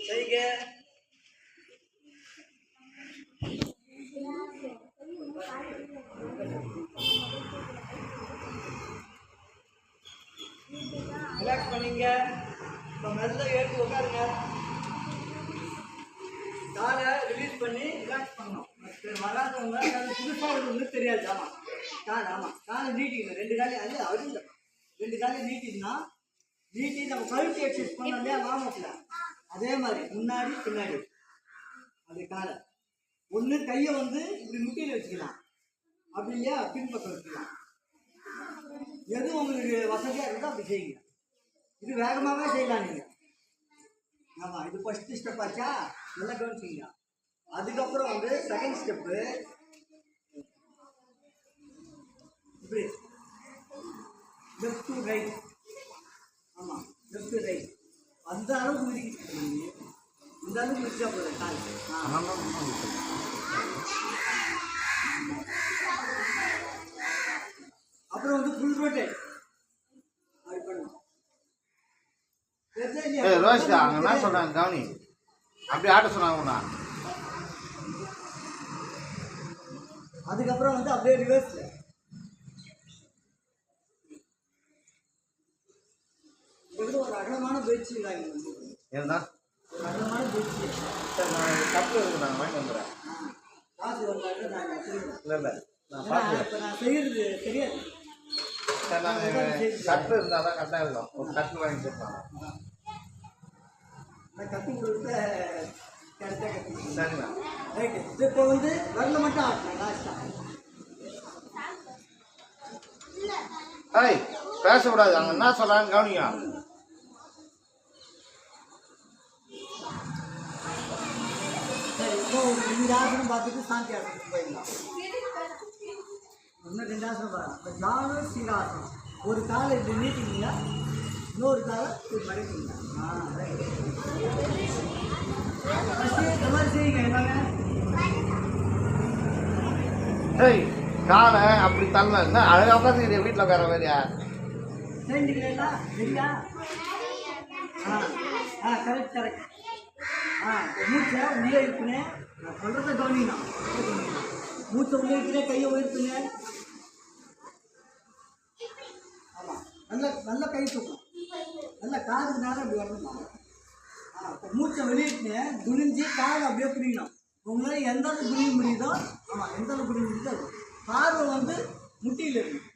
செய்க. ரிலாக்ஸ் பண்ணிங்க. இப்போ மெல்ல எழுந்து உட்காருங்க. காலை ரிலீஸ் பண்ணி ரிலாக்ஸ் பண்ணணும். வராதவங்க புதுசாக ஒன்று தெரியாது. ஆமாம் காலை நீட்டிக்கணும். 2 காலையும் அது அவரு 2 காலையும் நீட்டினா நீட்டி நம்ம கழுத்து எக்ஸசைஸ் பண்ணோம் இல்லையா வாமப்பில், அதே மாதிரி முன்னாடி பின்னாடி அது காலை ஒன்று கையை வந்து இப்படி முட்டியில் வச்சுக்கலாம், அப்படி இல்லையா பின்பக்கம் வச்சுக்கலாம். எது உங்களுக்கு வசதியாக இருந்தால் அப்படி செய்யுங்க. இது வேகமாகவே செய்யலாம் நீங்கள். ஆமாம், இது ஃபஸ்ட்டு ஸ்டெப் ஆச்சா, நல்லா கவனிச்சிங்க. அதுக்கப்புறம் வந்து செகண்ட் ஸ்டெப்பு இப்படி லெஃப்ட் டு ரைட். ஆமாம், லெஃப்ட் டு ரைட். அந்த அளவுக்கு மிதிக்கிட்டு இந்த அளவுக்கு மிதிச்சா போதும் கால். அப்புறம் வந்து ஃபுல் ரொட்டேட் அப்படி பண்ணுவோம். ரோஷிதா அவங்க என்ன சொல்றாங்க கவனி, அப்படி ஆட்ட சொன்னாங்க. அதுக்கப்புறம் வந்து அப்படியே ரிவர்ஸ்ல ஒரு அகலமான பயிற்சி ஏன்னா ஒரு அகலமான பயிற்சி கப்பு இருக்கு, நாங்கள் வாங்கிட்டு வந்துடுறேன். காசு வந்தாலும் நாங்கள் இல்லை இல்லை நான் இப்போ நான் செய்யறது தெரியாது. சார் நாங்கள் கப்பு இருந்தால் தான் கரெக்டாக இருக்கும். ஒரு கப்பு வாங்கி கொடுப்பாங்க. நான் கற்றுக் கொடுத்த கரெக்டாக கற்றுக்கிட்டேன். சரிண்ணா ரைட்டு. இப்போ வந்து வரல மட்டும் ஆட்டணும் லாஸ்ட்டாக. ஏய் பேசக்கூடாது, அவங்க என்ன சொல்கிறாங்க கவனிங்க. சரி, இப்போ ஒரு 2 ஆசனம் பார்த்துட்டு சாந்தி ஆசனத்துக்கு போயிடலாம். இன்னும் 2 ஆசனம் பாருங்க. இப்போ ஜானு சீராசனம். ஒரு காலை இப்படி நீட்டிங்க, இன்னொரு காலை இப்படி மடிப்பீங்க. ரைட். இந்த மாதிரி செய்யுங்க எல்லாமே. ஏய் காலை அப்படி தள்ள என்ன அழகாக தான் செய்யுது வீட்டில் உட்கார மாதிரியா. செஞ்சுக்கலாம் சரியா? Correct correct. மூச்சை உள்ளே இருக்குன்னு நான் சொல்கிறத கவனிக்கணும். மூச்சை உள்ளே இருக்குன்னே கையை உயர்த்துங்க. ஆமாம், நல்லா கை தூக்கணும். நல்லா காதுக்கு நேரம் அப்படி வரணும். இப்போ மூச்சை வெளியிட்டுன்னு குனிஞ்சு காதை அப்படியே பிடிக்கணும். உங்களால் எந்த அளவுக்கு குனிய முடியுதோ, ஆமாம் எந்த அளவுக்கு குனிய முடியுதோ அது பார்வை வந்து முட்டியில் இருக்கணும்.